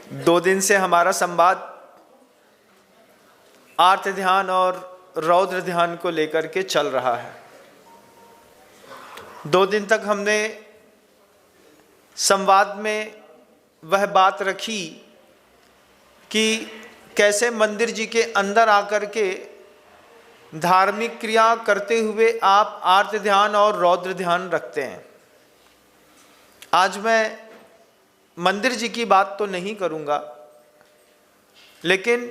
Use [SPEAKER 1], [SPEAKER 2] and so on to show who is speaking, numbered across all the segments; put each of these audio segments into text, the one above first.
[SPEAKER 1] 2 दिन से हमारा संवाद आर्त ध्यान और रौद्र ध्यान को लेकर के चल रहा है। 2 दिन तक हमने संवाद में वह बात रखी कि कैसे मंदिर जी के अंदर आकर के धार्मिक क्रिया करते हुए आप आर्त ध्यान और रौद्र ध्यान रखते हैं। आज मैं मंदिर जी की बात तो नहीं करूंगा, लेकिन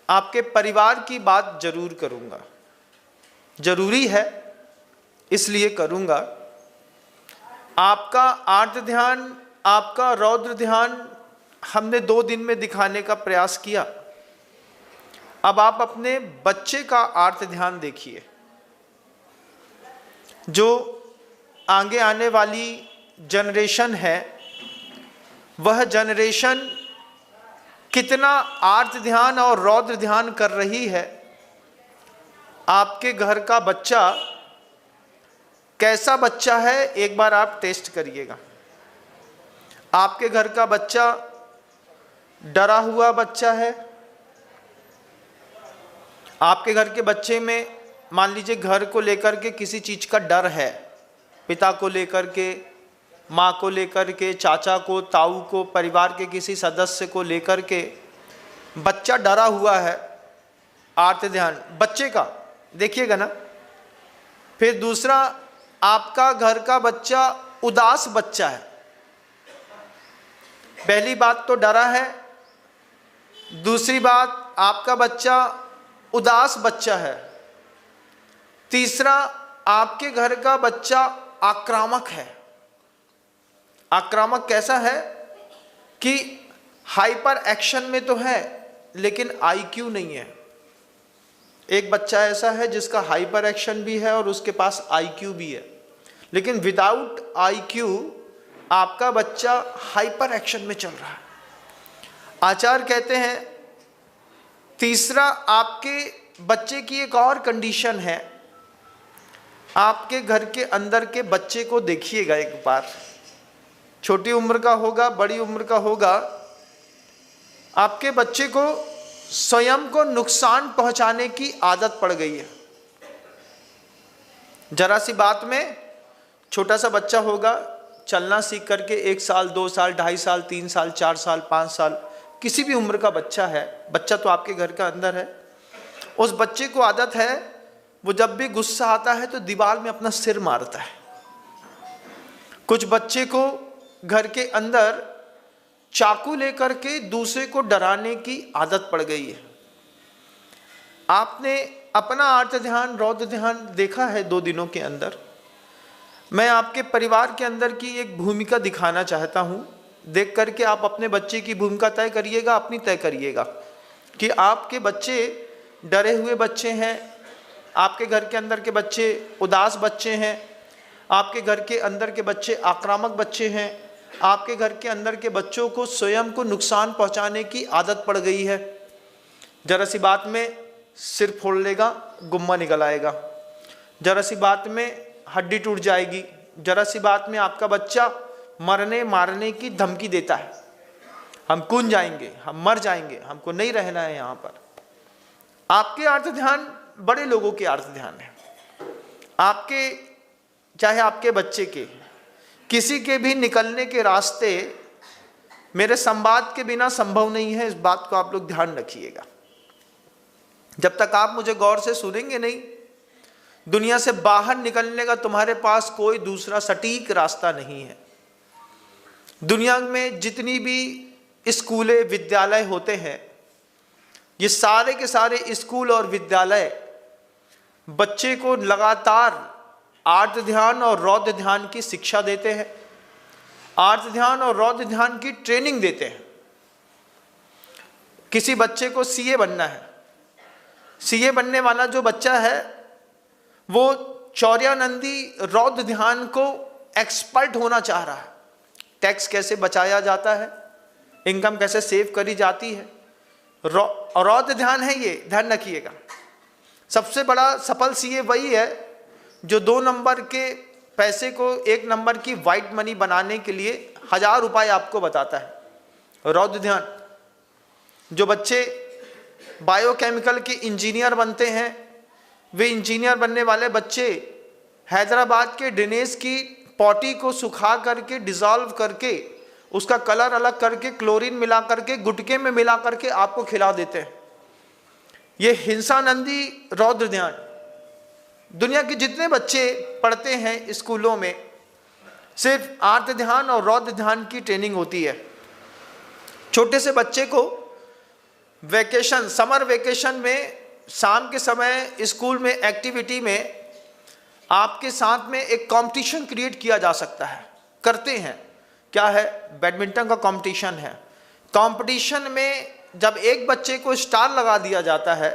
[SPEAKER 1] आपके परिवार की बात जरूर करूंगा। जरूरी है इसलिए करूंगा। आपका आर्त ध्यान, आपका रौद्र ध्यान हमने 2 दिन में दिखाने का प्रयास किया। अब आप अपने बच्चे का आर्त ध्यान देखिए। जो आगे आने वाली जनरेशन है, वह जनरेशन कितना आर्त ध्यान और रौद्र ध्यान कर रही है। आपके घर का बच्चा कैसा बच्चा है, एक बार आप टेस्ट करिएगा। आपके घर का बच्चा डरा हुआ बच्चा है। आपके घर के बच्चे में मान लीजिए घर को लेकर के किसी चीज का डर है, पिता को लेकर के, माँ को लेकर के, चाचा को, ताऊ को, परिवार के किसी सदस्य को लेकर के बच्चा डरा हुआ है। आर्त ध्यान बच्चे का देखिएगा ना। फिर दूसरा, आपका घर का बच्चा उदास बच्चा है। पहली बात तो डरा है, दूसरी बात आपका बच्चा उदास बच्चा है, तीसरा आपके घर का बच्चा आक्रामक है। आक्रामक कैसा है कि हाइपर एक्शन में तो है लेकिन आईक्यू नहीं है। एक बच्चा ऐसा है जिसका हाइपर एक्शन भी है और उसके पास आईक्यू भी है, लेकिन विदाउट आईक्यू आपका बच्चा हाइपर एक्शन में चल रहा है। आचार्य कहते हैं तीसरा, आपके बच्चे की एक और कंडीशन है। आपके घर के अंदर के बच्चे को देखिएगा एक बार, छोटी उम्र का होगा, बड़ी उम्र का होगा। आपके बच्चे को स्वयं को नुकसान पहुंचाने की आदत पड़ गई है। जरा सी बात में छोटा सा बच्चा होगा, चलना सीख करके 1 साल, 2 साल, 2.5 साल, 3 साल, 4 साल, 5 साल, किसी भी उम्र का बच्चा है, बच्चा तो आपके घर का अंदर है। उस बच्चे को आदत है, वो जब भी गुस्सा आता है तो दीवार में अपना सिर मारता है। कुछ बच्चे को घर के अंदर चाकू लेकर के दूसरे को डराने की आदत पड़ गई है। आपने अपना आर्त ध्यान, रौद्र ध्यान देखा है 2 दिनों के अंदर। मैं आपके परिवार के अंदर की एक भूमिका दिखाना चाहता हूं। देख करके आप अपने बच्चे की भूमिका तय करिएगा, अपनी तय करिएगा कि आपके बच्चे डरे हुए बच्चे हैं, आपके घर के अंदर के बच्चे उदास बच्चे हैं, आपके घर के अंदर के बच्चे आक्रामक बच्चे हैं, आपके घर के अंदर के बच्चों को स्वयं को नुकसान पहुंचाने की आदत पड़ गई है। जरा सी बात में सिर फोड़ लेगा, गुम्मा निकल आएगा। जरा सी बात में हड्डी टूट जाएगी। जरा सी बात में आपका बच्चा मरने मारने की धमकी देता है, हम कूद जाएंगे, हम मर जाएंगे, हमको नहीं रहना है यहाँ पर। आपके आर्त ध्यान बड़े लोगों के आर्त ध्यान है। आपके, चाहे आपके बच्चे के, किसी के भी निकलने के रास्ते मेरे संवाद के बिना संभव नहीं है। इस बात को आप लोग ध्यान रखिएगा। जब तक आप मुझे गौर से सुनेंगे नहीं, दुनिया से बाहर निकलने का तुम्हारे पास कोई दूसरा सटीक रास्ता नहीं है। दुनिया में जितनी भी स्कूलें, विद्यालय होते हैं, ये सारे के सारे स्कूल और विद्यालय बच्चे को लगातार आर्त ध्यान और रौद्र ध्यान की शिक्षा देते हैं, आर्त ध्यान और रौद्र ध्यान की ट्रेनिंग देते हैं। किसी बच्चे को सीए बनना है, सीए बनने वाला जो बच्चा है वो चौर्यानंदी रौद्र ध्यान को एक्सपर्ट होना चाह रहा है। टैक्स कैसे बचाया जाता है, इनकम कैसे सेव करी जाती है, रौद्र ध्यान है ये, ध्यान रखिएगा। सबसे बड़ा सफल सीए वही है जो 2 नंबर के पैसे को 1 नंबर की वाइट मनी बनाने के लिए 1000 रुपए आपको बताता है रौद्र ध्यान। जो बच्चे बायोकेमिकल के इंजीनियर बनते हैं, वे इंजीनियर बनने वाले बच्चे हैदराबाद के ड्रेनेज की पॉटी को सुखा करके डिसॉल्व करके उसका कलर अलग करके क्लोरीन मिला करके गुटके में मिला करके आपको खिला देते हैं। ये हिंसानंदी रौद्र ध्यान। दुनिया के जितने बच्चे पढ़ते हैं स्कूलों में, सिर्फ आर्त ध्यान और रौद्र ध्यान की ट्रेनिंग होती है। छोटे से बच्चे को वेकेशन, समर वेकेशन में शाम के समय स्कूल में एक्टिविटी में आपके साथ में एक कंपटीशन क्रिएट किया जा सकता है, करते हैं। क्या है? बैडमिंटन का कंपटीशन है। कंपटीशन में जब एक बच्चे को स्टार लगा दिया जाता है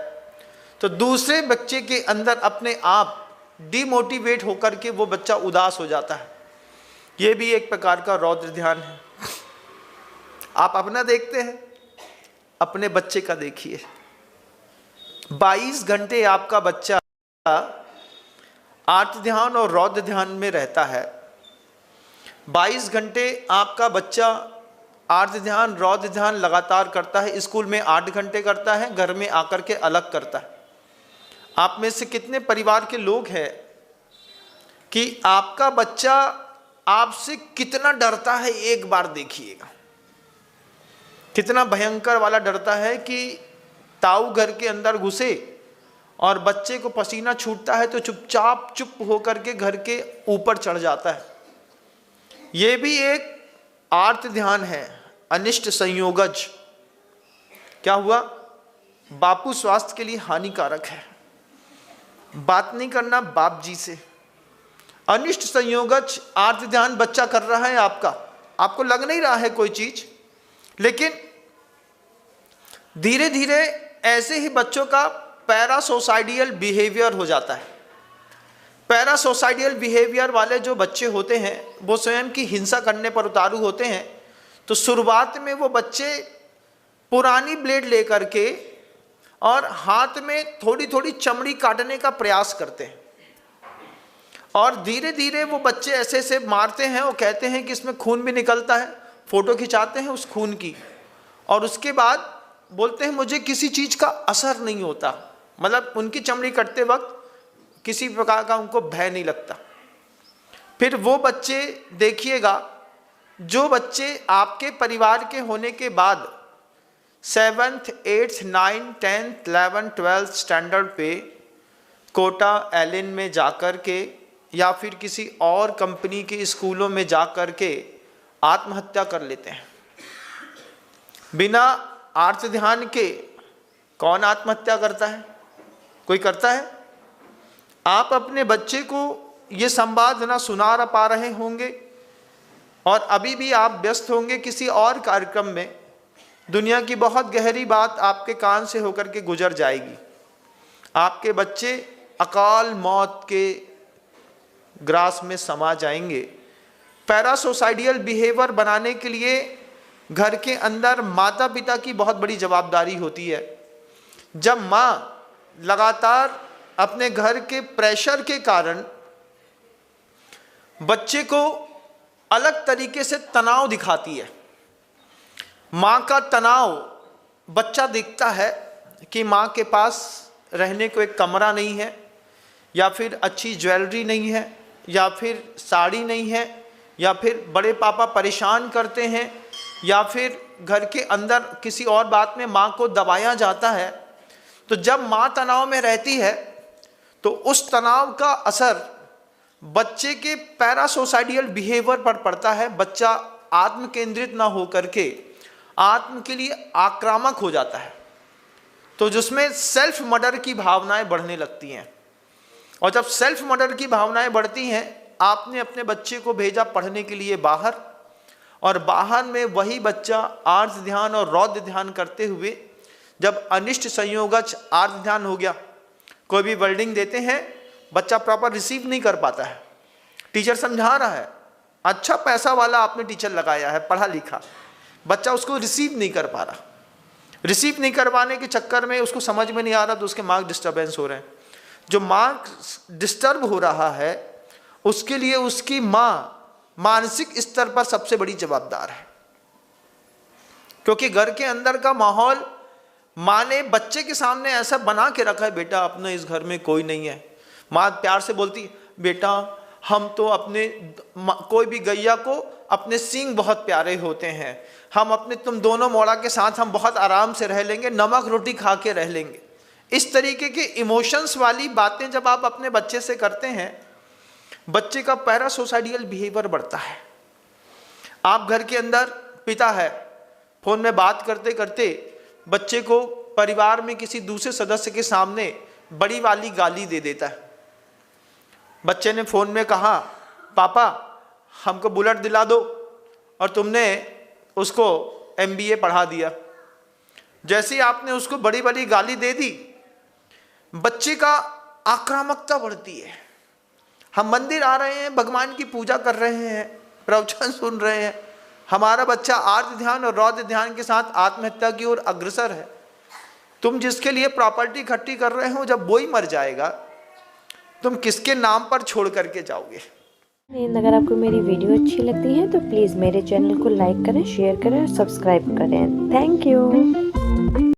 [SPEAKER 1] तो दूसरे बच्चे के अंदर अपने आप डिमोटिवेट होकर के वो बच्चा उदास हो जाता है। ये भी एक प्रकार का रौद्र ध्यान है। आप अपना देखते हैं, अपने बच्चे का देखिए। 22 घंटे आपका बच्चा आर्त ध्यान और रौद्र ध्यान में रहता है। 22 घंटे आपका बच्चा आर्त ध्यान रौद्र ध्यान लगातार करता है। स्कूल में 8 घंटे करता है, घर में आकर के अलग करता है। आप में से कितने परिवार के लोग हैं कि आपका बच्चा आपसे कितना डरता है? एक बार देखिएगा, कितना भयंकर वाला डरता है कि ताऊ घर के अंदर घुसे और बच्चे को पसीना छूटता है तो चुपचाप चुप होकर के घर के ऊपर चढ़ जाता है। ये भी एक आर्त ध्यान है, अनिष्ट संयोगज। क्या हुआ? बापू स्वास्थ्य के लिए हानिकारक है, बात नहीं करना बाप जी से। अनिष्ट संयोगज आर्त ध्यान बच्चा कर रहा है आपका, आपको लग नहीं रहा है कोई चीज, लेकिन धीरे धीरे ऐसे ही बच्चों का पैरासोसाइडियल बिहेवियर हो जाता है। पैरासोसाइडियल बिहेवियर वाले जो बच्चे होते हैं वो स्वयं की हिंसा करने पर उतारू होते हैं। तो शुरुआत में वो बच्चे पुरानी ब्लेड लेकर के और हाथ में थोड़ी थोड़ी चमड़ी काटने का प्रयास करते हैं, और धीरे धीरे वो बच्चे ऐसे ऐसे मारते हैं, वो कहते हैं कि इसमें खून भी निकलता है, फोटो खिंचाते हैं उस खून की, और उसके बाद बोलते हैं मुझे किसी चीज़ का असर नहीं होता। मतलब उनकी चमड़ी कटते वक्त किसी प्रकार का उनको भय नहीं लगता। फिर वो बच्चे देखिएगा, जो बच्चे आपके परिवार के होने के बाद 7th, 8th, 9th, 10th, 11th, 12th standard पे कोटा एलिन में जाकर के या फिर किसी और कंपनी के स्कूलों में जाकर के आत्महत्या कर लेते हैं बिना आर्त ध्यान के। कौन आत्महत्या करता है? कोई करता है? आप अपने बच्चे को ये संवाद ना सुना पा रहे होंगे और अभी भी आप व्यस्त होंगे किसी और कार्यक्रम में। दुनिया की बहुत गहरी बात आपके कान से होकर के गुजर जाएगी। आपके बच्चे अकाल मौत के ग्रास में समा जाएंगे। पैरासोसाइडियल बिहेवियर बनाने के लिए घर के अंदर माता पिता की बहुत बड़ी जवाबदारी होती है। जब माँ लगातार अपने घर के प्रेशर के कारण बच्चे को अलग तरीके से तनाव दिखाती है, माँ का तनाव बच्चा देखता है कि माँ के पास रहने को एक कमरा नहीं है, या फिर अच्छी ज्वेलरी नहीं है, या फिर साड़ी नहीं है, या फिर बड़े पापा परेशान करते हैं, या फिर घर के अंदर किसी और बात में माँ को दबाया जाता है। तो जब माँ तनाव में रहती है तो उस तनाव का असर बच्चे के पैरासोसाइडियल बिहेवियर पर पड़ता है। बच्चा आत्म केंद्रित ना हो करके आत्म के लिए आक्रामक हो जाता है, तो जिसमें सेल्फ मर्डर की भावनाएं बढ़ने लगती हैं। और जब सेल्फ मर्डर की भावनाएं बढ़ती हैं, आपने अपने बच्चे को भेजा पढ़ने के लिए बाहर, और बाहर में वही बच्चा आर्त ध्यान और रौद्र ध्यान करते हुए जब अनिष्ट संयोगज आर्त ध्यान हो गया, कोई भी वर्डिंग देते हैं बच्चा प्रॉपर रिसीव नहीं कर पाता है। टीचर समझा रहा है, अच्छा पैसा वाला आपने टीचर लगाया है, पढ़ा लिखा, बच्चा उसको रिसीव नहीं कर पा रहा। रिसीव नहीं करवाने के चक्कर में उसको समझ में नहीं आ रहा, तो उसके मार्क्स डिस्टर्बेंस हो रहे हैं। जो मार्क्स डिस्टर्ब हो रहा है उसके लिए उसकी माँ मानसिक स्तर पर सबसे बड़ी जवाबदार है, क्योंकि घर के अंदर का माहौल माँ ने बच्चे के सामने ऐसा बना के रखा है, बेटा अपने इस घर में कोई नहीं है। माँ प्यार से बोलती, बेटा हम तो अपने, कोई भी गैया को अपने सींग बहुत प्यारे होते हैं, हम अपने तुम दोनों मोड़ा के साथ हम बहुत आराम से रह लेंगे, नमक रोटी खा के रह लेंगे। इस तरीके के इमोशंस वाली बातें जब आप अपने बच्चे से करते हैं, बच्चे का पैरासोसाइडियल बिहेवियर बढ़ता है। आप घर के अंदर, पिता है, फोन में बात करते करते बच्चे को परिवार में किसी दूसरे सदस्य के सामने बड़ी वाली गाली दे देता है। बच्चे ने फोन में कहा, पापा हमको बुलेट दिला दो, और तुमने उसको MBA पढ़ा दिया। जैसे ही आपने उसको बड़ी बड़ी गाली दे दी, बच्चे का आक्रामकता बढ़ती है। हम मंदिर आ रहे हैं, भगवान की पूजा कर रहे हैं, प्रवचन सुन रहे हैं, हमारा बच्चा आर्त ध्यान और रौद्र ध्यान के साथ आत्महत्या की ओर अग्रसर है। तुम जिसके लिए प्रॉपर्टी इकट्ठी कर रहे हो, जब वो ही मर जाएगा, तुम किसके नाम पर छोड़ करके जाओगे?
[SPEAKER 2] अगर आपको मेरी वीडियो अच्छी लगती है तो प्लीज़ मेरे चैनल को लाइक करें, शेयर करें और सब्सक्राइब करें। Thank you.